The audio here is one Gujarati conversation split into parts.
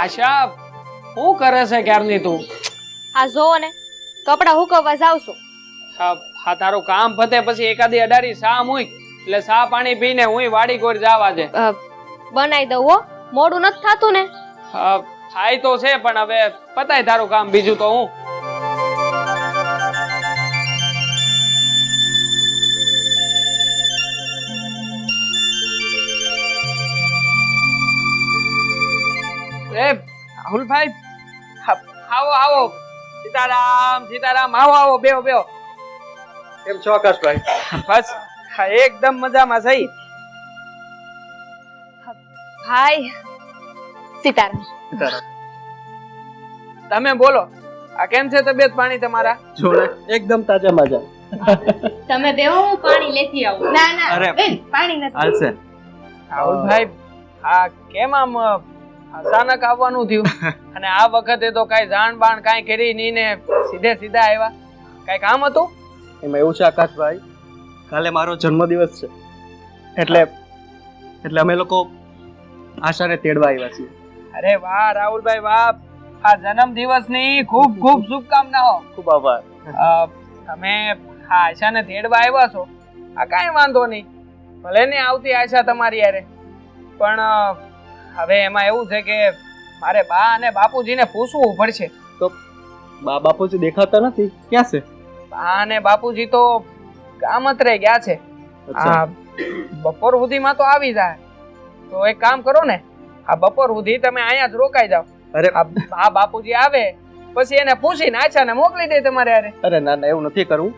આશા શું કરે છે ક્યારની તું? આ જોવો ને કપડા હુકવવા જાવ છું. હા તારું કામ પતે પછી એકાદી અડારી સા મૂક એટલે સા પાણી પીને હું વાડી કોર જાવા છે. બનાવી દઉં હો, મોડું નથી થાતું ને? થાય તો છે પણ હવે પતાય તારું કામ, બીજું તો હું. રાહુલભાઈ આવો આવો. સીતારામ સીતારામ. આવો આવો, બેહો બેહો. કેમ છો આકાશભાઈ? બસ એકદમ મજામાં સહી. ભાઈ સીતારામ. તમે બોલો, આ કેમ છે તબિયત પાણી તમારા? જોડે એકદમ તાજા માજા. તમે બેહો, હું પાણી લેતી આવું. ના ના અરે બેન, પાણી નથી. હાલશે. રાહુલભાઈ આ કેમ આમ અચાનક આવવાનું થયું? અને આ વખતે તો કઈ જાણ બાણ કઈ કરી નહીં ને સીધે સીધા આવ્યા. કઈ કામ હતું? એમાં એવું છે આકાશભાઈ, કાલે મારો જન્મદિવસ છે એટલે અમે લોકો આશાને તેડવા આવ્યા છીએ. અરે વાહ રાહુલભાઈ વાહ, આ જન્મદિવસની ખૂબ ખૂબ શુભકામનાઓ. ખૂબ આભાર. તમે આ આશાને તેડવા આવ્યા છો, આ કાંઈ વાંધો નહીં, ભલે ને આવતી આશા તમારી યારે, પણ હવે એમાં એવું છે કે મારે બા અને બાપુજીને પૂછવું પડશે. તો બા બાપુજી દેખાતા નથી, ક્યાં છે? બા અને બાપુજી તો ગામત્રે ગયા છે. આ બપોર સુધીમાં તો આવી જાય. તો એક કામ કરો ને, આ બપોર સુધી તમે અહીંયા જ રોકાઈ જાઓ. અરે આ બાપુજી આવે પછી એને પૂછીને આછાને મોકલી દે તમારે યારે. અરે ના ના, એવું નથી કરવું.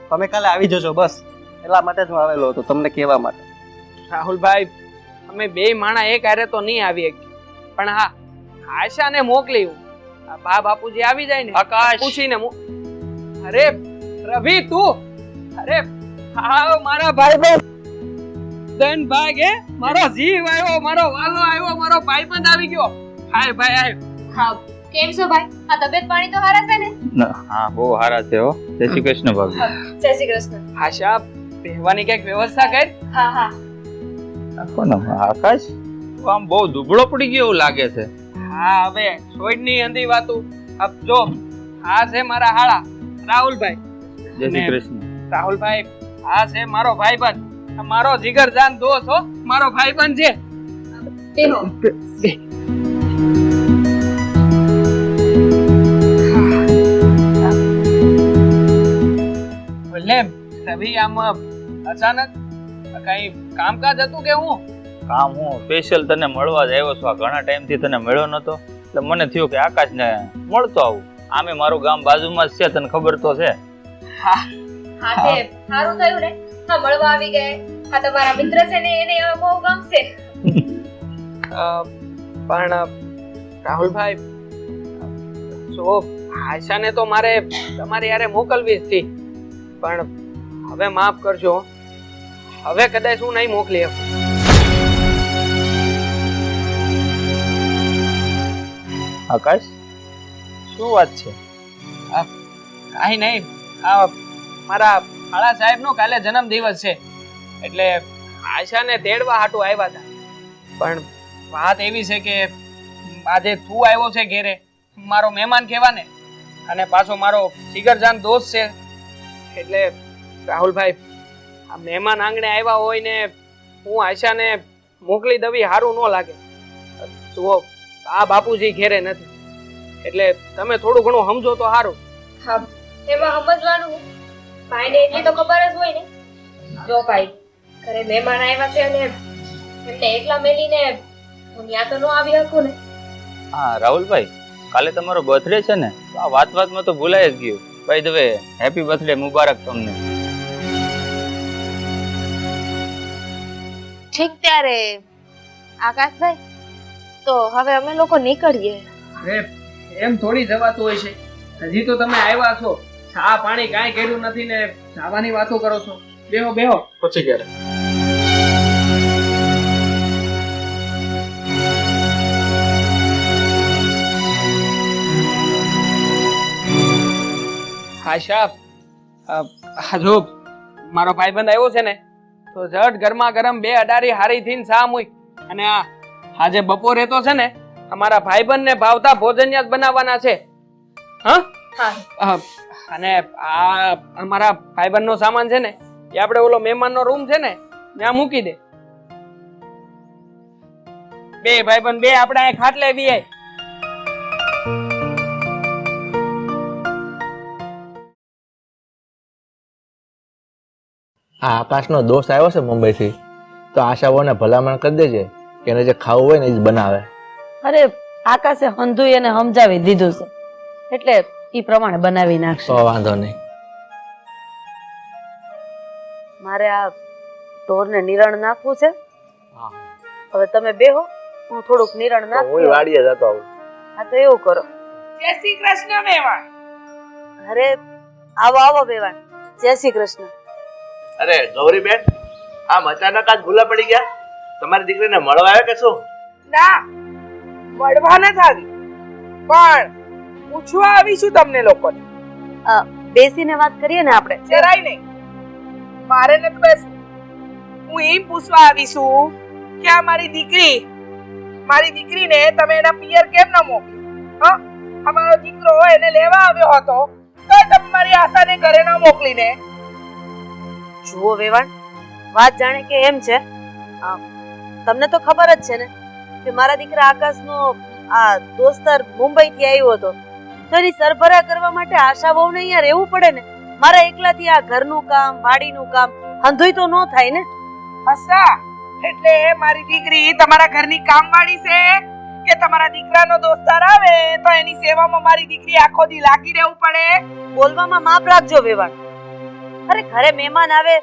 તમે કાલે આવી જજો, બસ એટલા માટે જ હું આવેલો હતો, તમને કહેવા માટે. રાહુલભાઈ અમે બે માણા એક હારે તો નહીં આવી શકીએ, પણ હા આશાને મોકલી હું. આ બા બાપુજી આવી જાય ને આકાશ પૂછીને અરે રવિ તું, અરે હા મારા ભાઈ ધન ભાગ હે, મારો જીવ આવ્યો, મારો વાલો આવ્યો, મારો ભાઈબંધ આવી ગયો. હાય ભાઈ હાય. હા કેમ છો ભાઈ? આ તબિયત પાણી તો સારા છે ને? હા બહુ સારા છે હો. જય શ્રી કૃષ્ણ ભાભી. જય શ્રી કૃષ્ણ. આશા રહેવાની કઈક વ્યવસ્થા કર. હા હા. કોણ આકાશ? તું આમ બહુ દુબળો પડી ગયો એવું લાગે છે. હા હવે છોડની અંધી વાતું. અબ જો આ છે મારા હાળા રાહુલભાઈ. જય શ્રી કૃષ્ણ. રાહુલભાઈ આ છે મારો ભાઈબંધ, મારો જીગરજાન દોસ્ત હો, મારો ભાઈબંધ છે. બેહો. બોલે રવિ આમ અચાનક કઈ કામકાજ હતું કે હું? કામ હું સ્પેશિયલ તને મળવા જ આવ્યો છું. આ ઘણા ટાઈમ થી તને મળ્યો નતો એટલે મને થયું કે આકાશને મળતો આવું. આમે મારું ગામ બાજુમાં જ છે, તને ખબર તો છે. હા હા તે સારું થયું ને, હા મળવા આવી ગયા. હા તમારા મિત્ર છે ને, એને બહુ ગમશે. પણ રાહુલભાઈ જો આશાને તો મારે તમારી યારે મોકલવી જ હતી, પણ હવે માફ કરજો, હવે કદાચ હું નહીં મોકલી શકું. આકાશ શું વાત છે? કાંઈ નહીં, મારા હાળા સાહેબનો કાલે જન્મદિવસ છે એટલે આશાને તેડવા હાટુ આવ્યા હતા. પણ વાત એવી છે કે આજે તું આવ્યો છે ઘેરે, મારો મહેમાન કહેવાને, અને પાછો મારો જીગરજાન દોસ્ત છે, એટલે રાહુલભાઈ આ મહેમાન આંગણે આવ્યા હોય ને હું આશાને મોકલી દવી સારું ન લાગે. જુઓ આ બાપુજી ઘેરે નથી એટલે તમે થોડું ઘણું સમજો તો સારું. હા એમાં સમજવાનું ભાઈને એટલી તો ખબર જ હોય ને. જો ભાઈ ઘરે મહેમાન આવ્યા છે અને એમને એકલા મેલીને હું ત્યાં તો ન આવી શકું ને. હા રાહુલભાઈ, કાલે તમારો બર્થડે છે ને, તો આ વાતમાં તો ભૂલાઈ જ ગયું. By the way happy birthday, મુબારક તમને. ઠીક ત્યારે આકાશભાઈ, તો હવે અમે લોકો નીકળીએ. અરે એમ થોડી જવાતું હોય છે, હજી તો તમે આવ્યા છો, ચા પાણી કાંઈ કર્યું નથી ને જવાની વાતો કરો છો. બેહો બેહો. પછી ક્યારે? આશા જો મારો ભાઈબંધ આવ્યો છે ને, તો ઝટ ગરમા ગરમ બે અડારી હારી થઈને ચા મૂક, અને આજે બપોરે તો છે ને અમારા ભાઈબંધને ભાવતા ભોજનિયા જ બનાવવાના છે. હા હા અને આ અમારા ભાઈબંધનો સામાન છે ને એ આપણે ઓલો મહેમાનનો રૂમ છે ને ત્યાં મૂકી દે. બે ભાઈબંધ બે આપણે અહીં ખાટલે બી આય. આ આકાશનો દોસ્ત આવ્યો છે મુંબઈથી, તો આશાઓને ભલામણ કરી દેજે કે એને જે ખાવું હોય ને એ જ બનાવે. અરે આકાશે હંધુય એને સમજાવી દીધું છે એટલે ઈ પ્રમાણે બનાવી નાખશે. તો વાંધો નહીં. મારે આ ઢોરને નિરણ નાખવું છે. હવે તમે બેહો, હું થોડુંક નિરણ હું નાખું. વાડીએ જતો આવું. હા તો એવું કરો. જય શ્રી કૃષ્ણ મેવાણ. અરે આવો આવો બેવાણ. જય શ્રી કૃષ્ણ. અરે ગૌરીબેન, આમ અચાનક જ ભૂલા પડી ગયા? તમારી દીકરીને મળવા આવ્યા કે શું? ના, મળવા નથી આવી, પણ પૂછવા આવી છું તમને લોકોને. બેસીને વાત કરીએ ને આપણે. જરાય નહીં, મારે નથી બેસવું. હું એમ પૂછવા આવી છું કે આ મારી દીકરીને તમે એના પિયર કેમ ન મોકલી? હા, અમારો દીકરો એને લેવા આવ્યો હતો તો તમે મારી આશાને ઘરે ન મોકલીને. જુઓ વેવાણ, વાત જાણે કે એમ છે, તમને તો ખબર જ છે ને કે મારા દીકરા આકાશનો આ દોસ્તર મુંબઈ થી આવ્યો હતો, તો એની સરભરા કરવા માટે આશા વહુને અહીંયા રહેવું પડે ને. મારા એકલાથી આ ઘરનું કામ, વાડીનું કામ હંધુય તો ન થાય ને. હસા, એટલે મારી દીકરી તમારા ઘરની કામવાળી છે કે તમારા દીકરાનો દોસ્તાર આવે તો એની સેવામાં મારી દીકરી આખો દી લાગી રહેવું પડે? બોલવામાં માપ રાખજો વેવાણ. અરે ઘરે મહેમાન આવે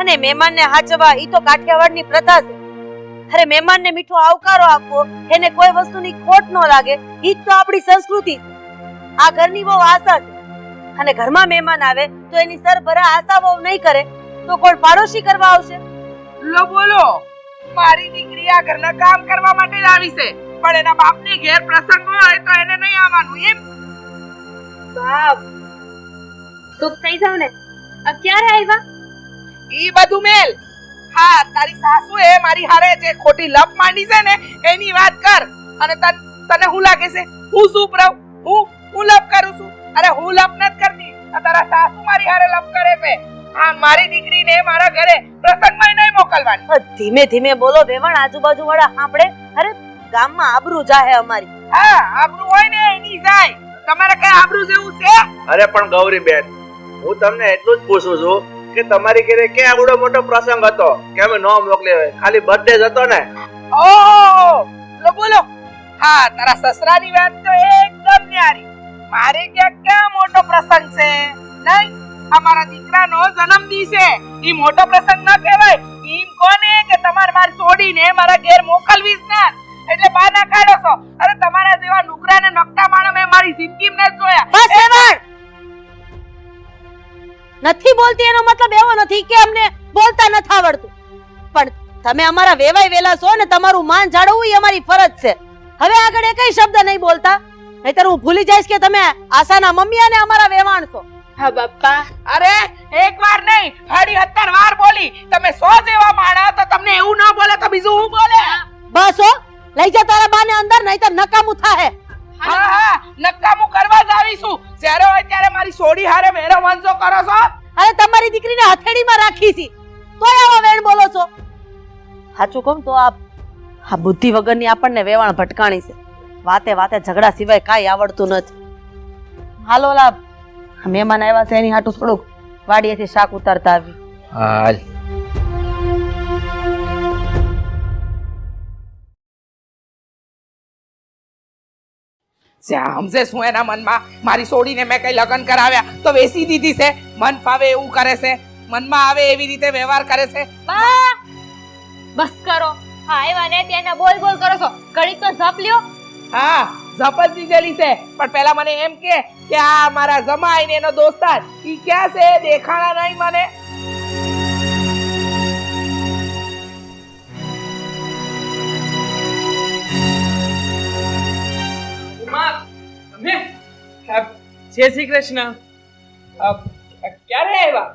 અને મહેમાનને હાચવા ઈ તો કાઠિયાવાડની પ્રથા છે. અરે મહેમાનને મીઠો આવકારો આપવો, એને કોઈ વસ્તુની ખોટ ન લાગે, ઈ જ તો આપણી સંસ્કૃતિ છે. આ ઘરની બહુ આશા છે અને ઘરમાં મહેમાન આવે તો એની સરભરા આશા બહુ નહીં કરે તો કોણ પાડોશી કરવા આવશે? લો બોલો, મારી દીકરી આ ઘરના કામ કરવા માટે જ આવી છે, પણ એના બાપને ઘેર પ્રસંગ હોય તો એને નહીં આવવાનું એમ? બાપ ચૂપ થઈ જાવ ને. આ ક્યારે આવ્યા? ઈ બધું મેલ. હા, તારી સાસુએ મારી હારે જે ખોટી લપ માંડી છે ને એની વાત કર. અને તને હું લાગે છે હું શું પ્રવ? હું લપ કરું છું? અરે હું લપ નથી કરતી, આ તારા સાસુ મારી હારે લપ કરે છે. આ મારી દીકરીને મારા ઘરે પ્રસંગમાં નહીં મોકલવાની. ધીમે ધીમે બોલો વેવાણ, આજુબાજુ વાળા સાંભળે. અરે ગામમાં આબરૂ જાહે અમારી. હા, આબરૂ હોય ને એની જાય. તમારે કઈ આબરૂ જેવું છે? અરે પણ ગૌરીબેન, હું તમને એટલું જ પૂછું છું કે તમારી ઘરે ક્યાં આવડો મોટો પ્રસંગ હતો કે અમે ન મોકલી હોય? ખાલી બર્થડે જ હતો ને? ઓહો, લો બોલો. હા, તારા સસરાની વાત તો એકદમ ન્યારી. મારે ક્યાં મોટો પ્રસંગ છે? નહીં, અમારા દીકરાનો જન્મદિન છે. ઈ મોટો પ્રસંગ ન કહેવાય. ઈમ કોને કે તમારે માર છોડીને મારા ઘેર મોકલવી જ ના, એટલે બાના કાઢો છો. અરે તમારા જેવા નુકરાને નકટા માણસ મેં મારી જિંદગીમાં ન જોયા. બસ વેવાણ, નથી બોલતી એનો મતલબ એવો નથી કે અમને બોલતા નથી આવડતું, પણ તમે અમારા વેવાય વેલા છો ને તમારું માન જાળવવું એ અમારી ફરજ છે. હવે આગળ એકય શબ્દ નહીં બોલતા, નહીતર હું ભૂલી જઈશ કે તમે આશાના મમ્મી અને અમારા વેવાણ છો. હા બાપા. અરે એક વાર નહીં, 17 વાર બોલી. તમે 100 જેવા માણસ તો તમને એવું ન બોલે તો બીજું હું બોલે? બસ હો, લઈ જા તારા બાને અંદર, નહીતર નકામું થાહે. હા, નકામું કરવા જ આવીશું. જ્યારે હોય ત્યારે મારી સોડી હારે મેરો વંશો કરો છો. અરે તમારી દીકરીને હથેળીમાં રાખી છે તોય આવો વેણ બોલો છો. સાચું કહું તો આ બુદ્ધિ વગરની આપણને વેવાણ ભટકાણી છે. વાતે વાતે ઝઘડા સિવાય કાંઈ આવડતું નથી. હાલો લા, મહેમાન આવ્યા છે એની હાટું થોડુંક વાડીએથી શાક ઉતારતા આવી. હાલ. સમજે શું એના મનમાં? મારી સોડીને મેં કઈ લગ્ન કરાવ્યા તો વેચી દીધી છે. મન ફાવે એવું કરે છે, મનમાં આવે એવી રીતે વ્યવહાર કરે છે. બા બસ કરો. હા આવ્યા ને ત્યાં બોલ બોલ કરો છો. ઘડીક તો ઝપ લ્યો. હા, ઝપત દીધેલી છે, પણ પેલા મને એમ કે આ મારા જમાઈ ને એનો દોસ્તાર ઈ ક્યાં છે? દેખાણા નહીં મને. જય શ્રી કૃષ્ણ. ક્યારે આવ્યા?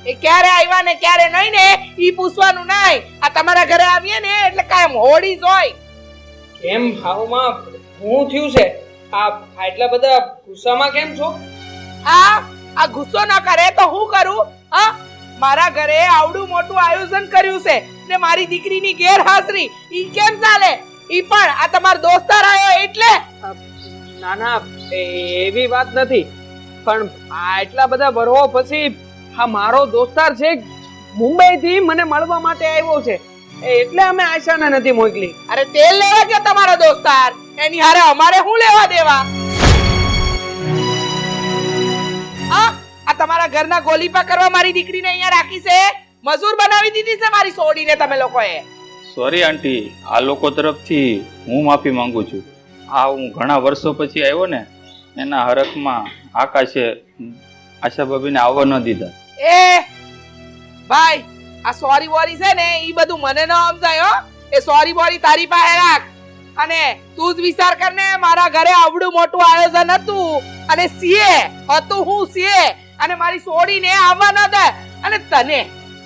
એ ક્યારે આવ્યા ને ક્યારે નહીં ને ઈ પૂછવાનું નહીં. આ તમારા ઘરે આવીએ ને એટલે કાયમ હોડી જ હોય. કેમ હાવમાં હું થયું છે? આ એટલા બધા ગુસ્સામાં કેમ છો? આ ગુસ્સો ના કરે તો હું કરું? હા, મારા ઘરે આવડું મોટું આયોજન કર્યું છે ને મારી દીકરીની ગેરહાજરી ઈ કેમ ચાલે? ઈ પણ આ તમારો દોસ્તાર આવ્યો એટલે? ના ના, એવી વાત નથી, પણ આ એટલા બધા વર્ષો પછી આ મારો દોસ્તાર છે મુંબઈ થી મને મળવા માટે આવ્યો છે, એટલે અમે આશાને નથી મોકલી. અરે તેલ લેવા ગયો તમારો દોસ્તાર, એની હારે અમારે શું લેવા દેવા? આ તમારા ઘરના ગોલીપા કરવા મારી દીકરીને અહીંયા રાખી છે, મજૂર બનાવી દીધી છે મારી સોડીને તમે લોકોએ. સોરી આંટી, આ લોકો તરફથી હું માફી માંગુ છું. આ હું ઘણા વર્ષો પછી આવ્યો ને, એના હરખમાં આકાશે આશા ભાભીને આવવા ન દીધા. એ ભાઈ, આ સોરી બોરી છે ને ઈ બધું મને ન સમજાય હો. એ સોરી બોરી તારી પાસે રાખ, અને તું જ વિચાર કર ને, મારા ઘરે આવડું મોટું આયોજન હતું અને સીએ હતું, હું સીએ, અને મારી સોડીને આવવા ન દે, અને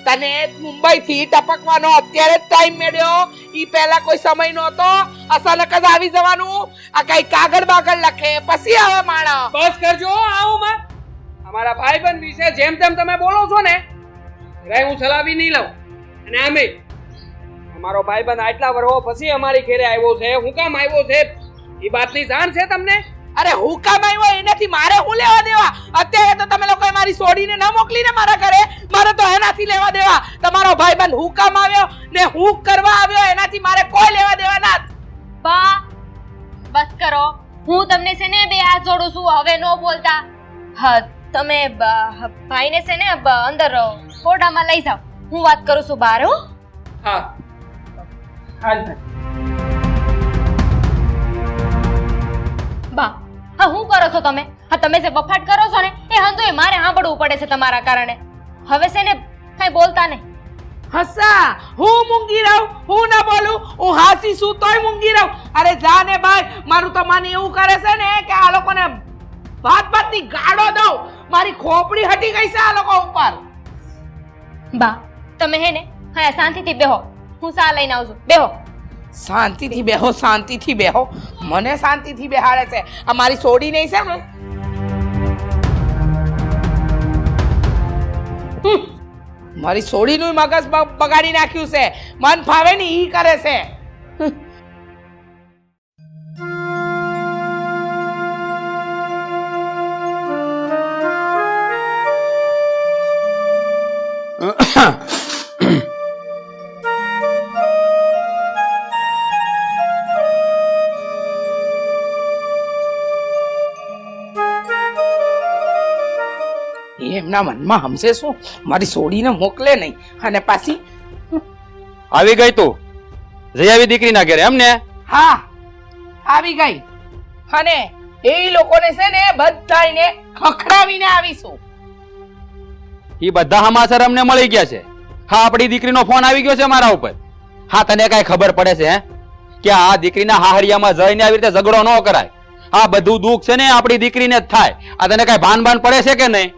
તને મુંબઈ થી ટપકવાનો અત્યારે જ ટાઈમ મળ્યો, ઈ પહેલા કોઈ સમય નહોતો, અચાનક જ આવી જવાનું. આ કઈ કાગળ બાગળ લખે પછી આવે માણસ. બસ કરજો આવું માં. અમારા ભાઈબંધ વિશે જેમ તેમ તમે બોલો છો ને, જરાય હું સલાવી નહીં લઉં. અને આમે અમારો ભાઈબંધ આટલા વર્ષો પછી અમારી ઘરે આવ્યો છે, હું કામ આવ્યો છે એ વાતની જાણ છે તમને? અરે હુકામ આવ્યો એનાથી મારે શું લેવા દેવા? અત્યારે તો તમે લોકોએ મારી સોડીને ન મોકલીને મારા ઘરે, મારે તો એનાથી લેવા દેવા. તમારો ભાઈબંધ હુકામ આવ્યો ને હું કરવા આવ્યો, એનાથી મારે કોઈ લેવા દેવા ના. બા બસ કરો, હું તમને છે ને બે હાથ જોડું છું, હવે નો બોલતા. હા, તમે ભાઈને છે ને અંદર કોઠામાં લઈ જાઓ, હું વાત કરું છું બહાર. હો હા હાલ બા, હા હું કરો છો તમે? હા, તમે જે બફાટ કરો છો ને એ હંધુય મારે સાંભળવું પડે છે તમારા કારણે. હવે છે ને કઈ બોલતા નહીં. હસા, હું મૂંગી રહું, હું ના બોલું, હું હાસી છું તોય મૂંગી રહું. અરે જા ને ભાઈ, મારું તો મને એવું કરે છે ને કે આ લોકોને ભાતની ગાડો દઉં. મારી ખોપડી હટી ગઈ છે આ લોકો ઉપર. બા તમે હે ને હા શાંતિથી બેહો, હું ચા લઈને આવું છું, બેહો. શાંતિથી બેહો, શાંતિથી બેહો, મને શાંતિથી બેહાડે છે. આ મારી સોડી નહીં છે ને, મારી સોડીનું મગજ બગાડી નાખ્યું છે. મન ફાવે ને ઈ કરે છે. એમના મનમાં હમશે શું, મારી સોડીને મોકલે નહીં, અને પાછી આવી ગઈ તું જઈ આવી દીકરીના ઘરે એમ ને? હા આવી ગઈ, અને એ લોકોને છે ને બધાને ખખડાવીને આવીશું. ઈ બધા સમાચાર અમને મળી ગયા છે. હા, આપણી દીકરીનો ફોન આવી ગયો છે મારા ઉપર. હા, તને કઈ ખબર પડે છે કે આ દીકરીના હાહરિયામાં જઈને આવી રીતે ઝઘડો ન કરાય? આ બધું દુઃખ છે ને આપણી દીકરીને જ થાય. આ તને કઈ ભાન પડે છે કે નહીં?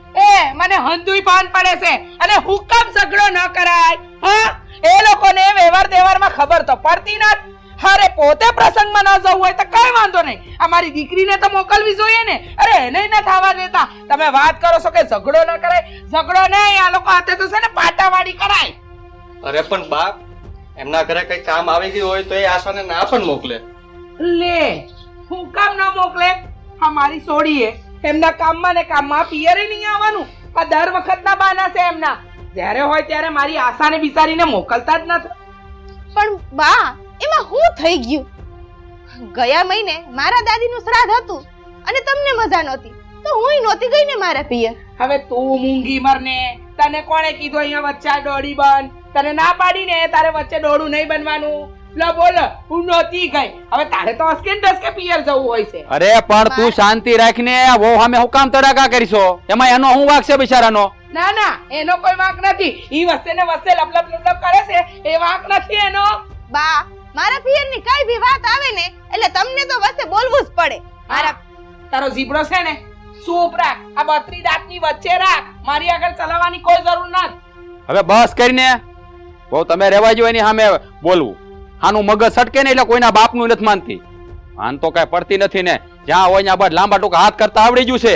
મને હંધુય ભાન પડે છે, અને હુકમ ઝઘડો ન કરાય. હા, એ લોકોને વ્યવહાર તહેવારમાં ખબર તો પડતી નથી. અરે પોતે પ્રસંગમાં ન જવું હોય તો કઈ વાંધો નહીં, અમારી દીકરીને તો મોકલવી જોઈએ ને. અરે એને ન થવા દેતા. તમે વાત કરો છો કે ઝઘડો ન કરાય, ઝઘડો નહીં, આ લોકો હાથે તો છે ને પાટાવાળી કરાય. અરે પણ બાપ, એમના ઘરે કઈ કામ આવી ગયું હોય તો એ આશાને ના પણ મોકલે. લે, હું કામ ન મોકલે? આ મારી સોડીએ એમના કામમાં ને કામમાં પિયરે નહીં આવવાનું. આ દર વખતના બાના છે એમના. જ્યારે હોય ત્યારે મારી આશાને બિચારીને મોકલતા જ નથી. પણ બા, એમાં શું થઈ ગયું? ગયા મહિને મારા દાદીનું શ્રાદ્ધ હતું અને તમને મજા નહોતી તો હુંય નહોતી ગઈ ને મારા પિયર. હવે તું મૂંગી મરને, તને કોણે કીધું અહીંયા વચ્ચે દોડી બન? તને ના પાડીને તારે વચ્ચે દોડું નહીં બનવાનું. લો બોલ, હું નહોતી ગઈ. હવે તારે તો અસ્કેન ડસ્કે પિયર જવું હોય છે. અરે પણ તું શાંતિ રાખીને વો સામે હું કામ તડાકા કરીશો? એમાં એનો શું વાંક છે બિચારાનો? ના ના, એનો કોઈ વાંક નથી. ઈ વસ્તે ને વસ્તે લપલપ લપલપ કરે છે, એ વાંક નથી એનો. બા, મારા પિયરની કઈ ભી વાત આવે ને એટલે તમને તો વચ્ચે બોલવું જ પડે. મારા તારો જીબડો છે ને સૂપ રાખ, આ બત્રી દાંતની વચ્ચે રાખ. મારી આગળ ચલાવવાની કોઈ જરૂર નથી. હવે બસ કરીને બહુ તમે રહેવા જો એની સામે બોલવું. આનું મગજ સટકે ને એટલે કોઈના બાપનું નથી માનતી. આન તો કઈ પડતી નથી ને, જ્યાં હોય ત્યાં બાદ લાંબા ટૂંકા હાથ કરતા આવડી ગયું છે.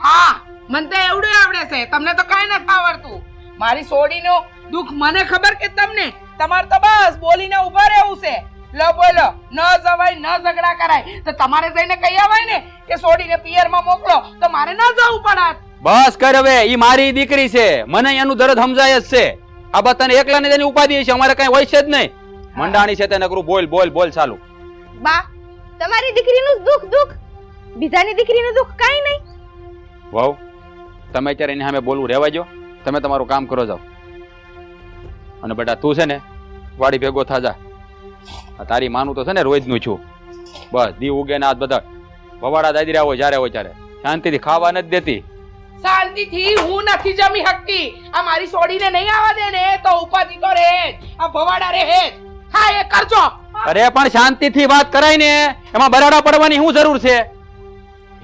હા મને તો એવડું આવડે છે, તમને તો કઈ નથી આવડતું. મારી સોડીનું દુઃખ મને ખબર કે તમને, તમારે તો બસ બોલીને ઉભા રહેવું છે. લો બોલો, ન જવાય ન ઝઘડા કરાય. તો તમારે જઈને કહી આવાય ને કે સોડીને પિયરમાં મોકલો, તો મારે ન જવું પડત. બસ કર હવે, ઈ મારી દીકરી છે, મને એનું દર્દ સમજાય જ છે. આ બધાને એકલાને તેની ઉપાધિ છે, અમારે કઈ હોય છે જ નહીં. મંડાણી છે તેને કરું બોલ બોલ બોલ ચાલુ. બા, તમારી દીકરીનું દુઃખ, બીજાની દીકરીનું દુઃખ કાઈ નહીં. વાવ, તમે અત્યારે એની સામે બોલવું રહેવા જો, તમે તમારું કામ કરો જાઓ. અને બેટા તું છે ને વાડી ભેગો થાજા. તારી માનું તો છે ને રોજનું છું. બસ દી ઉગે ને આ બધા ભવાડા દાદી રહ્યા હોય જ્યારે હોય ત્યારે શાંતિથી ખાવા નથી દેતી. શાંતિથી હું નથી જમી શકતી. આ મારી સોડીને નહીં આવવા દે ને તો ઉપાધિ તો રહે જ, આ ભવાડા રહે જ. હા એ કરજો. અરે પણ શાંતિથી વાત કરાય ને, એમાં બરાડા પડવાની શું જરૂર છે?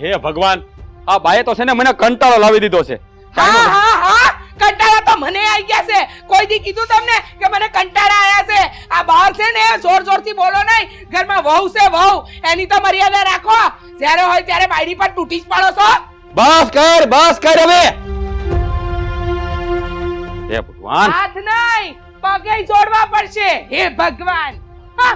હે ભગવાન, આ બાએ તો છે ને મને કંટાળો લાવી દીધો છે. હા હા હા, કંટાળા તો મને આવી ગયા છે. કોઈ દી કીધું તમને કે મને કંટાળા આયા છે? આ બહાર છે ને જોર જોરથી બોલો નહીં. ઘરમાં વહુ છે વહુ, એની તો મર્યાદા રાખો. જ્યારે હોય ત્યારે બાયડી પર તૂટી જ પાડો છો. બસ કર હવે. હે ભગવાન, હાથ નહીં પગે જોડવા પડશે. હે ભગવાન. હા.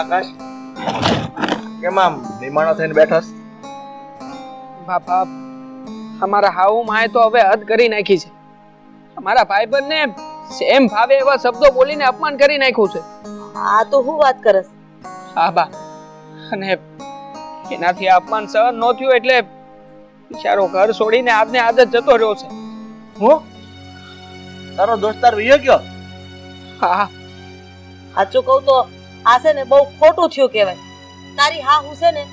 આકાશ કેમ આમ નિમાણો થઈને બેઠોસ? બાપા, અમારા હાઉ માએ તો હવે હદ કરી નાખી છે. અમારા ભાઈબંધને સેમ ભાવે એવા શબ્દો બોલીને અપમાન કરી નાખ્યું છે. આ તો હું વાત કરસ? હા બા, અને એનાથી આ અપમાન સહન ન થયું એટલે બિચારો ઘર છોડીને આજને આજ જ જતો રહ્યો છે. હું તારો દોસ્તાર વિયો ગયો? હા, સાચું કહું તો આ છે ને બહુ ખોટું થયું કહેવાય. તારી હા હું છે ને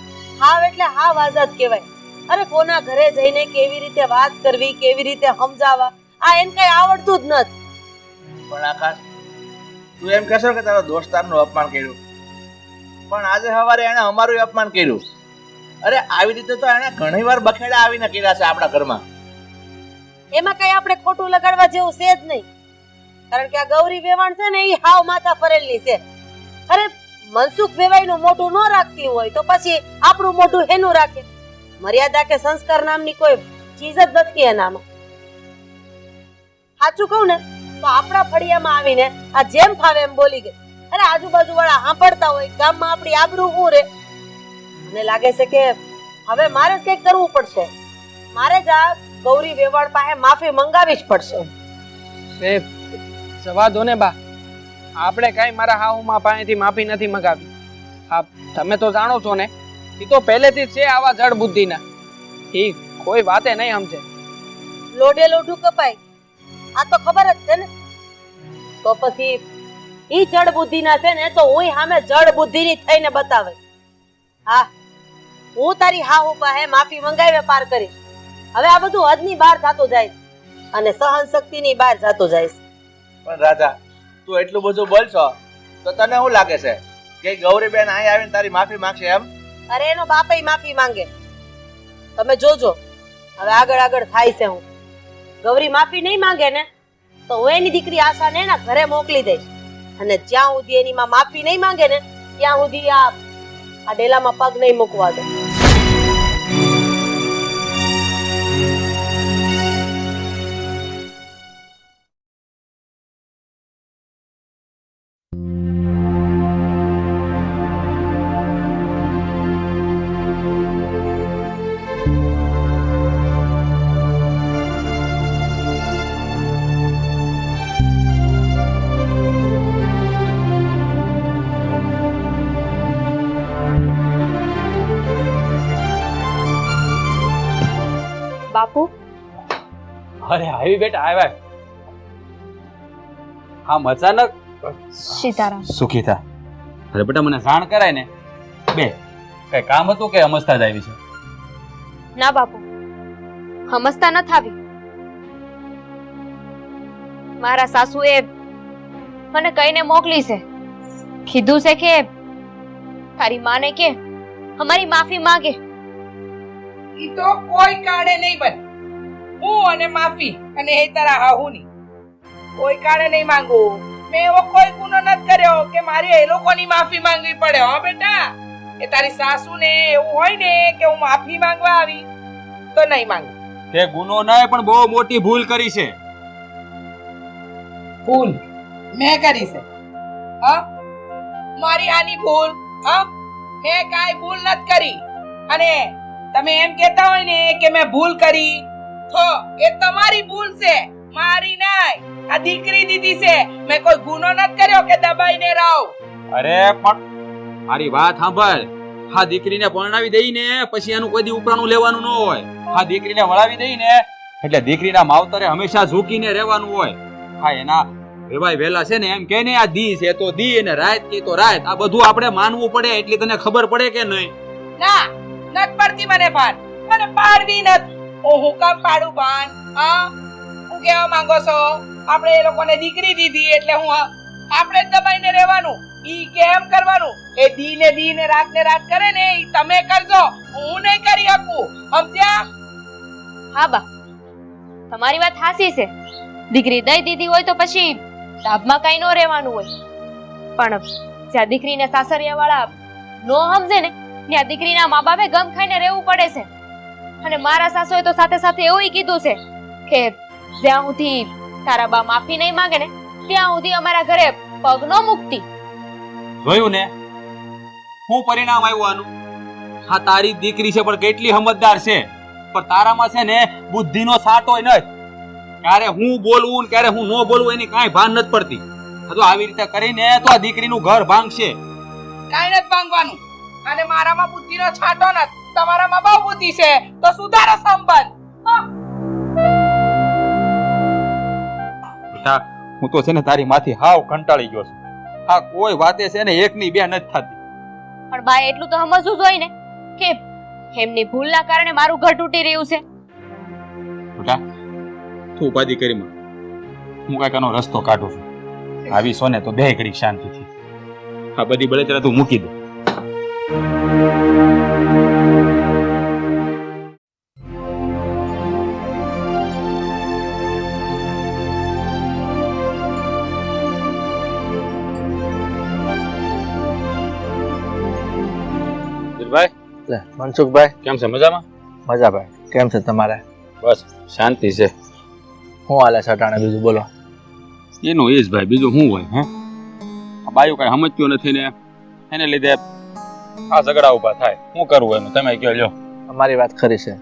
હાવ એટલે હાવ આઝાદ કહેવાય. અરે કોના ઘરે જઈને કેવી રીતે વાત કરવી, કેવી રીતે સમજાવવા, આ એને કઈ આવડતું જ નથી. પણ આકાશ, તું એમ કહેશો કે તારો દોસ્તારનું અપમાન કર્યું, પણ આજે સવારે એને અમારું અપમાન કર્યું. અરે આવી રીતે તો એને ઘણી વાર બખેડા આવીને કર્યા છે આપણા ઘરમાં. એમાં કઈ આપણે ખોટું લગાડવા જેવું છે જ નહીં. કારણ કે આ ગૌરી વેવાણ છે ને એ હાવ માથા ફરેલી છે. અરે મનસુખ વેવાઈનું મોઢું ન રાખતી હોય તો પછી આપણું મોઢું એનું રાખે. મર્યાદા કે સંસ્કાર નામની કોઈ ચીજ જ નથી એનામાં. સાચું કહું ને તો આપણા ફળિયામાં આવીને આ જેમ ફાવે એમ બોલી ગઈ. અરે આજુબાજુ વાળા સાંભળતા હોય ગામમાં આપણી આબરૂ શું રે. મને લાગે છે કે હવે મારે જ કંઈક કરવું પડશે. મારે જ આ ગૌરી વેવાણ પાસે માફી મંગાવી જ પડશે. એ જવા દો ને બા, આપણે કઈ મારા હાઉમાં પાસેથી માફી નથી મગાવી. હા, તમે તો જાણો છો ને, એ તો પહેલેથી જ છે આવા જડ બુદ્ધિના. એ કોઈ વાતે નહીં સમજે. લોઢે લોઢું કપાય, આ તો ખબર જ છે ને. તો પછી ઈ જડ બુદ્ધિના છે ને તો હું સામે જડ બુદ્ધિની થઈને બતાવે. હા, હું તારી હાહુ પાસે માફી મંગાવીને પાર કરીશ. હવે આ બધું હદની બહાર થતું જાય અને સહન શક્તિની બહાર જતું જાય. પણ રાધા, તું એટલું બધું બોલશો તો તને શું લાગે છે કે ગૌરીબેન અહીં આવીને તારી માફી માંગશે એમ? અરે એનો બાપય માફી માંગે. તમે જોજો હવે આગળ આગળ થાય છે. હું ગૌરી માફી નહીં માંગે ને તો હું એની દીકરી આશાને એના ઘરે મોકલી દઈશ. અને જ્યાં સુધી એની માં માફી નહીં માંગે ને ત્યાં સુધી આ ડેલામાં પગ નહીં મૂકવા દે. બાપુ, અરે આવી બેટા આવ્યા. આમ અચાનક સીતારામ. સુખી થા. અરે બેટા મને જાણ કરાય ને. બે કઈ કામ હતું કે અમસ્તા જ આવી છે? ના બાપુ, સમજતા નથી આવી. મારા સાસુએ મને કહીને મોકલી છે. કીધું છે કે તારી માને કે અમારી માફી માંગે. ઈ તો કોઈ કાળે નહીં બને. હું અને માફી અને એ તારા હાહુની કોઈ કાળે નહીં માંગુ. મેં એવો કોઈ ગુનો નથી કર્યો કે મારે એ લોકોની માફી માંગવી પડે. હો બેટા, એ તારી સાસુને એવું હોય ને કે હું માફી માંગવા આવી તો નહીં માંગુ. તે ગુનો નહીં પણ બહુ મોટી ભૂલ કરી છે. ભૂલ મેં કરી છે? હા, મારી આની ભૂલ? હા, મેં કાંઈ ભૂલ નથી કરી. અને તમે એમ કહેતા હોય ને કે મેં ભૂલ કરી, તો એ તમારી ભૂલ છે, મારી નહીં. આ દીકરી દીધી છે. મેં કોઈ ગુનો નથી કર્યો કે દબાઈને રહું. અરે પણ મારી વાત સાંભળ. હા, દીકરીને પરણાવી દઈને પછી એનું કોઈ દી ઉપરાણું લેવાનું ન હોય. હા, દીકરીને વળાવી દઈને એટલે દીકરીના માવતરે હંમેશા ઝૂકીને રહેવાનું હોય. હા, એના વેવાય વેલા છે ને એમ કે ને આ દી છે તો દી અને રાત કે તો રાત. આ બધું આપણે માનવું પડે એટલી તને ખબર પડે કે નહીં? ના, નથી પડતી મને ભાન. મને પાડવી નથી. હું કામ પાડું ભાન? હા, હું કેવા માંગો છો? આપણે એ લોકોને દીકરી દીધી એટલે હું આપણે જ દબાઈને રહેવાનું? ઈ કેમ કરવાનું? એ દી ને રાત કરે ને ઈ તમે કરજો, હું નહીં કરી શકું. સમજ્યા? હા બા, તમારી વાત સાચી છે. દીકરી દઈ દીધી હોય તો પછી દાબમાં કઈ ન રહેવાનું હોય. પણ જ્યાં દીકરીને સાસરિયા વાળા નો સમજે ને ત્યાં દીકરીના મા બાપે ગમ ખાઈને રહેવું પડે છે. અને મારા સાસુએ તો સાથે સાથે એવું કીધું છે કે જ્યાં સુધી તારા બા માફી નહીં માંગે ને ત્યાં સુધી અમારા ઘરે પગ ન મૂકતી. જોયું ને શું પરિણામ આવ્યું આનું? હા, તારી દીકરી છે પણ કેટલી સમજદાર છે. પણ તારામાં છે ને બુદ્ધિનો સાટો નથી. ક્યારે હું બોલવું ને ક્યારે હું ન બોલવું એની કાંઈ ભાન નથી પડતી. જો આવી રીતે કરીને તો આ દીકરીનું ઘર ભાંગશે. કાંઈ નથી માંગવાનું. અને મારામાં બુદ્ધિનો છાંટો નથી, તમારામાં બહુ બુદ્ધિ છે. તો સુધારો સંબંધ. બેટા, હું તો છે ને તારી માંથી હાવ કંટાળી ગયો છું. હા, કોઈ વાતે છે ને એકની બે નથી થતી. પણ બા એટલું તો સમજવું જ હોય ને કે એમની ભૂલના કારણે મારું ઘર તૂટી રહ્યું છે. બેટા, તું ઉપાધિ કરી માં. હું કાંઈક આનો રસ્તો કાઢું છું. આવી સોને તો બે ઘડી શાંતિથી. હા, બધી બળતરા તું મૂકી દે. મનસુખભાઈ, કેમ છે? મજામાં? મજા ભાઈ. કેમ છે તમારે? બસ શાંતિ છે. હું હાલે સટાણે બીજું બોલો? એનું એ જ ભાઈ, બીજું શું હોય? હે, આ બાયું કઈ સમજતું નથી ને એને લીધે આ ઝઘડા ઉભા થાય. શું કરવું એનું તમે કહો લ્યો. અમારી વાત ખરી છે.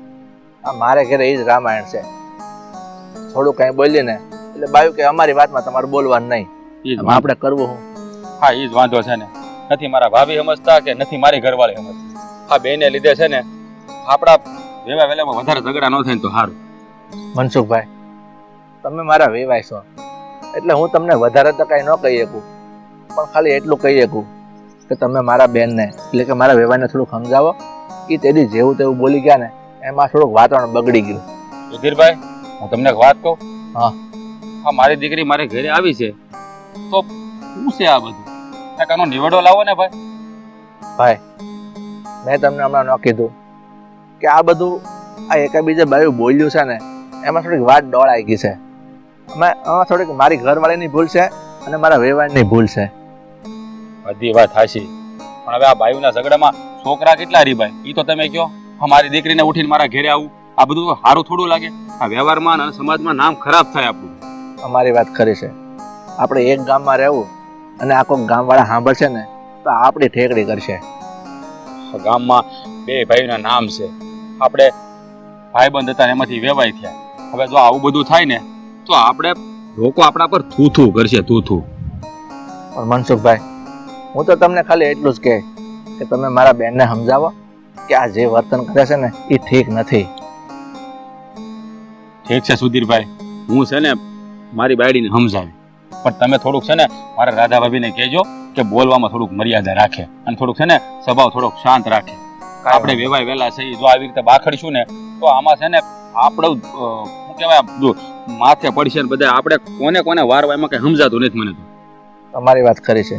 આ મારે ઘરે એ જ રામાયણ છે. થોડું કઈ બોલીએ ને એટલે બાયું કે અમારી વાતમાં તમારે બોલવાનું નહીં. આપણે કરવું હું? હા, એ જ વાંધો છે ને. નથી મારા ભાભી સમજતા કે નથી મારી ઘરવાળી સમજતી. હા, બેને લીધે છે ને આપણા વેવા વેલામાં વધારે ઝઘડા ન થાય ને તો સારું. મનસુખભાઈ, તમે મારા વેવાય છો એટલે હું તમને વધારે તો કઈ ન કહી શકું, પણ ખાલી એટલું કહી શકું કે તમે મારા બેનને એટલે કે મારા વેવાને થોડુંક સમજાવો. એ તેદી જેવું તેવું બોલી ગયા ને એમાં થોડુંક વાતાવરણ બગડી ગયું. સુધીરભાઈ, હું તમને એક વાત કહું. હા. હા, મારી દીકરી મારે ઘરે આવી છે તો શું છે આ બધું? આનો નિવેડો લાવો ને ભાઈ. ભાઈ, મેં તમને હમણાં ન કીધું કે આ બધું આ એકાબીજા બાયું બોલ્યું છે ને એમાં થોડીક વાત ડોળાઈ ગઈ છે. આમાં થોડીક મારી ઘરવાળીની ભૂલ છે અને મારા વેવાણની ભૂલ છે. બધી વાત હાશી, પણ હવે આ બાયુના ઝઘડામાં છોકરા કેટલા રીબાય એ તો તમે કહો. અમારી દીકરીને ઉઠીને મારા ઘરે આવું આ બધું સારું થોડું લાગે? આ વ્યવહારમાં અને સમાજમાં નામ ખરાબ થાય આપણું. અમારી વાત ખરી છે. આપણે એક ગામમાં રહેવું અને આખો ગામવાળા સાંભળશે ને તો આપણી ઠેકડી કરશે. ગામમાં બે ભાઈના નામ છે, આપણે ભાઈબંધ હતા એમાંથી વેવાય થયા. હવે જો આવું બધું થાય ને તો આપણે લોકો આપણા પર થૂથું કરશે, થૂથું. પણ મનસુખભાઈ, હું તો તમને ખાલી એટલું જ કહે કે તમે મારા બેનને સમજાવો કે આ જે વર્તન કરે છે ને એ ઠીક નથી. ઠીક છે સુધીરભાઈ, હું છે ને મારી બાયડીને સમજાવી, પણ તમે થોડુંક છે ને મારા રાધા ભાભીને કહેજો કે બોલવામાં થોડુંક મર્યાદા રાખે અને થોડુંક છે ને સ્વભાવ થોડોક શાંત રાખે. આપણે વેવાય વેલા છે જો આવી રીતે બાખડશું ને તો આમાં છે ને આપણું શું કહેવાય જો માથે પડશે ને બધા આપણે કોને કોને વારવા એમાં કઈ સમજાતું નથી મને તો. તમારી વાત ખરી છે.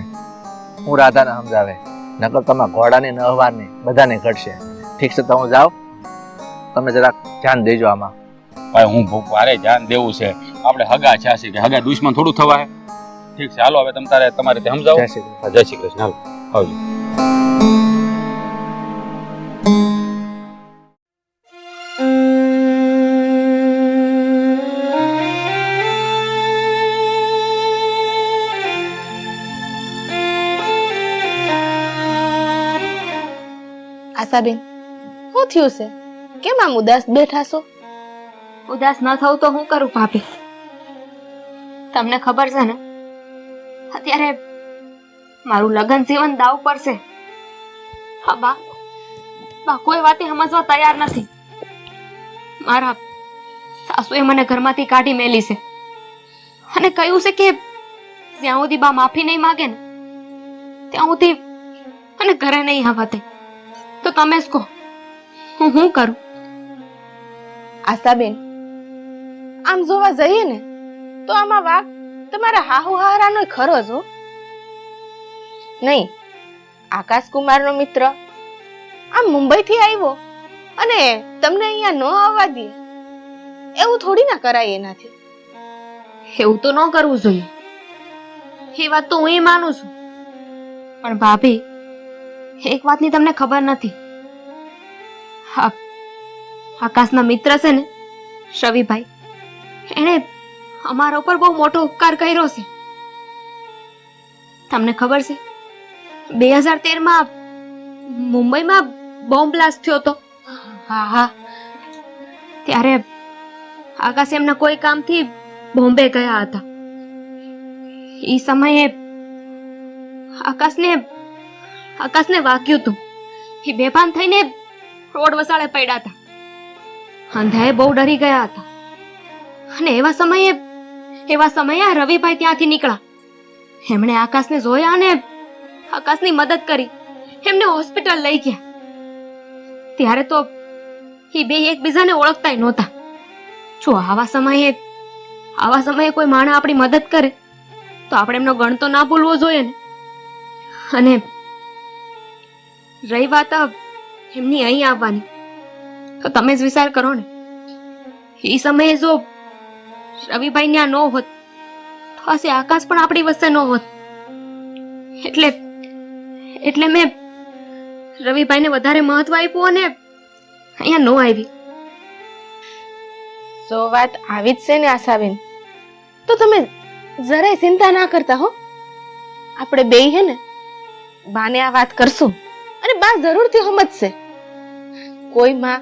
હું રાધાને સમજાવે, નકર તમારા ઘોડાની ને અહવારની બધાને ઘટશે. ઠીક છે, તો હું જાઉં, તમે જરાક ધ્યાન દેજો આમાં. ભાઈ હું મારે ધ્યાન દેવું છે. આપણે હગા છે કે હગા દુશ્મન થોડું થવાય. ઠીક છે, હાલો હવે તમારે રીતે સમજાવો. જય શ્રી કૃષ્ણ. જય શ્રી કૃષ્ણ. હાલો આવજો. આશાબેન, શું થયું છે? કેમ આમ ઉદાસ બેઠા છો? ઉદાસ ન થવું તો હું કરું ભાભી? તમને ખબર છે ને અત્યારે મારું લગ્ન જીવન દાવ પર છે. હા બા, કોઈ વાતે સમજવા તૈયાર નથી. મારા સાસુએ મને ઘરમાંથી કાઢી મેલી છે અને કહ્યું છે કે જ્યાં સુધી બા માફી નહીં માગે ને ત્યાં સુધી અને ઘરે નહીં આવવા દે. તો તમે જ કહો, હું શું કરું? આશાબેન, આમ જોવા જઈએ ને તો આમાં વાક તમારા હાહુ હારાનો ખરો જ હો. નહીં, આકાશકુમારનો મિત્ર આમ મુંબઈથી આવ્યો અને તમને અહીંયા ન આવવા દે એવું થોડી ના કરાય એનાથી. એવું તો ન કરવું જોઈએ, એ વાત તો હું માનું છું. પણ ભાભી, એક વાતની તમને ખબર નથી. આકાશના મિત્ર છે ને શવિભાઈ, એણે અમારા ઉપર બહુ મોટો ઉપકાર કર્યો છે. તમને ખબર છે 2013માં મુંબઈમાં બોમ્બ બ્લાસ્ટ થયો હતો. હા, ત્યારે આકાશ એમના કોઈ કામથી બોમ્બે ગયા હતા. એ સમયે આકાશને વાગ્યું હતું. એ બેભાન થઈને રોડ વસાળે પડ્યા હતા. અંધાએ બહુ ડરી ગયા હતા અને એવા સમયે આ રવિભાઈ ત્યાંથી નીકળ્યા. એમણે આકાશને જોયા અને આકાશની મદદ કરી, એમને હોસ્પિટલ લઈ ગયા. ત્યારે તો એ બે એકબીજાને ઓળખતા નહોતા. જો આવા સમયે કોઈ માણસ આપણી મદદ કરે તો આપણે એમનો ગણ તો ના ભૂલવો જોઈએ ને. અને રહી વાત એમની અહીં આવવાની, તો તમે જ વિચાર કરો ને, એ સમયે જો રવિભાઈ ત્યાં ન હોત તો હશે આકાશ પણ આપણી વચ્ચે ન હોત. એટલે મેં રવિભાઈને વધારે મહત્વ આપ્યું અને અહીંયા ન આવી. જો વાત આવી જ છે ને આશાબેન, તો તમે જરાય ચિંતા ના કરતા હો. આપણે બેય હે ને બાને આ વાત કરશું અને બા જરૂરથી સમજશે. કોઈ માં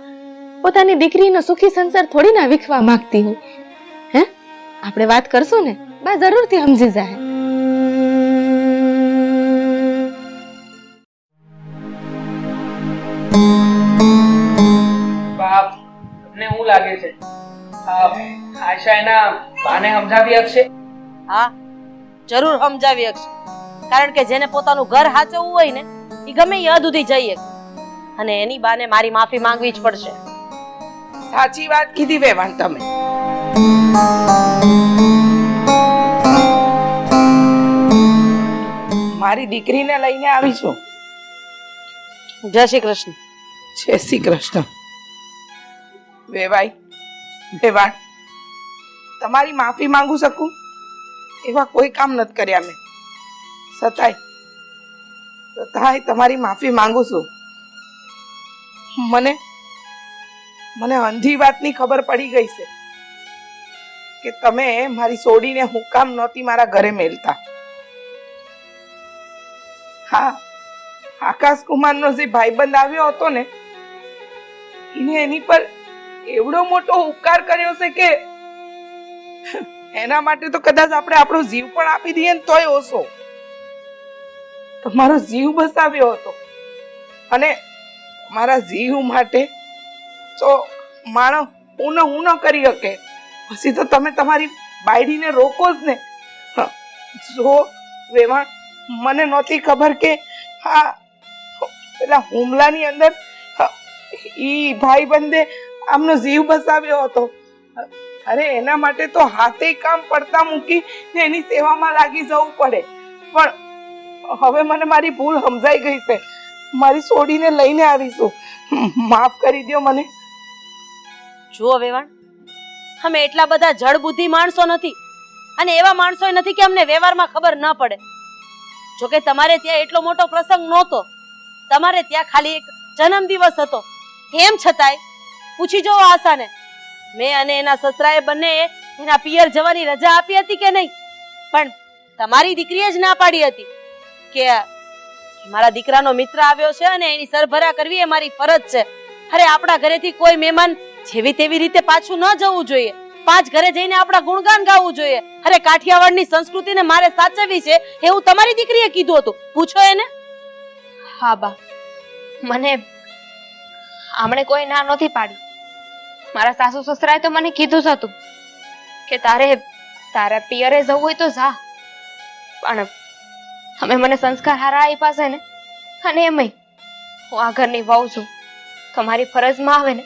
પોતાની દીકરીનો સુખી સંસાર થોડી ના વિખવા માંગતી હોય. હે, આપણે વાત કરશું ને, બા જરૂરથી સમજી જાય. બાપ, તમને શું લાગે છે આશા એના બાને સમજાવી શકશે? હા, જરૂર સમજાવી શકશે. કારણ કે જેને પોતાનું ઘર હાચવવું હોય ને એ ગમે એ હદ સુધી જઈએ, અને એની બાને મારી માફી માંગવી જ પડશે. સાચી વાત કીધી વેવાણ તમે. મારી દીકરીને લઈને આવીશું. જય શ્રી કૃષ્ણ. જય શ્રી કૃષ્ણ. વેવાણ, તમારી માફી માંગુ શકું એવા કોઈ કામ નથી કર્યા મેં. છતાંય તમારી માફી માંગુ છું. મને અંધી વાતની ખબર પડી ગઈ છે કે તમે મારી સોડીને હું કામ નહોતી મારા ઘરે મેલતા. હા, આકાશ કુમારનો જે ભાઈબંધ આવ્યો હતો ને, એને એની પર એવડો મોટો ઉપકાર કર્યો છે કે એના માટે તો કદાચ આપણે આપણો જીવ પણ આપી દઈએ ને તોય ઓછો. તમારો જીવ બચાવ્યો હતો અને મારા જીવ માટે તો માણસ હું ન કરી શકે. પછી તો તમે તમારી બાયડીને રોકો જ ને. જો વેવાણ, મને નહોતી ખબર કે હા પેલા હુમલાની અંદર ઈ ભાઈબંધે આમનો જીવ બસાવ્યો હતો. અરે એના માટે તો હાથે કામ પડતા મૂકી ને એની સેવામાં લાગી જવું પડે. પણ હવે મને મારી ભૂલ સમજાઈ ગઈ છે. મારી છોડીને લઈને આવીશું. માફ કરી દ્યો મને. જુઓ વેવાણ, અમે એટલા બધા જડબુદ્ધિ માણસો નથી અને એવા માણસો નથી કે અમને વ્યવહારમાં ખબર ન પડે. જોકે તમારે ત્યાં એટલો મોટો પ્રસંગ નહોતો, તમારે ત્યાં ખાલી એક જન્મદિવસ હતો. એમ છતાંય પૂછી જુઓ આશાને, મેં અને એના સસરાએ બંને એના પિયર જવાની રજા આપી હતી કે નહીં? પણ તમારી દીકરીએ જ ના પાડી હતી કે મારા દીકરાનો મિત્ર આવ્યો છે અને એની સરભરા કરવી એ મારી ફરજ છે. અરે આપણા ઘરેથી કોઈ મહેમાન જેવી તેવી રીતે પાછું ન જવું જોઈએ. 5 ઘરે જઈને આપણા ગુણગાન ગાવું જોઈએ. અરે કાઠિયાવાડની સંસ્કૃતિને મારે સાચવવી છે એવું તમારી દીકરીએ કીધું હતું. પૂછો એને. હા બા, મને આમણે કોઈ ના નહોતી પાડી. મારા સાસુ સસરાએ તો મને કીધું જ હતું કે તારે પિયરે જવું હોય તો જા, પણ તમે મને સંસ્કાર હારા આપ્યા છે ને, અને એમાંય હું આ ઘરની વહુ છું, તમારી ફરજમાં આવે ને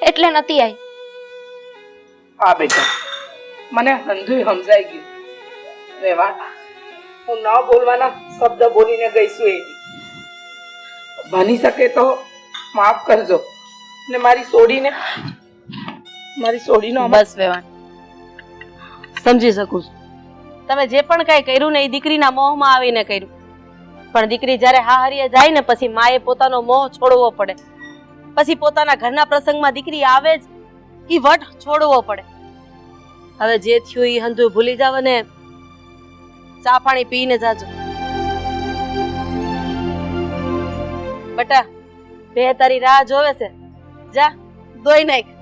એટલે નથી આવી. હા બેટા, મને હંધુય સમજાઈ ગયું. વેવાણ, હું ન બોલવાના શબ્દ બોલીને ગઈશું એની. બની શકે તો માફ કરજો ને મારી છોડીનો બસ વેવાણ, સમજી શકું છું. તમે જે પણ કઈ કર્યું ને એ દીકરીના મોહમાં આવીને કર્યું. પણ દીકરી જ્યારે હાહરીએ જાય ને પછી માએ પોતાનો મોહ છોડવો પડે. પછી પોતાના ઘરના પ્રસંગમાં દીકરી આવે જ ઈ વટ છોડવો પડે. હવે જે થયું એ હંધુ ભૂલી જાવ ને ચા પાણી પીને જાજો. બટા, બે તારી રાહ જોવે છે. જા દોઈ નાખ.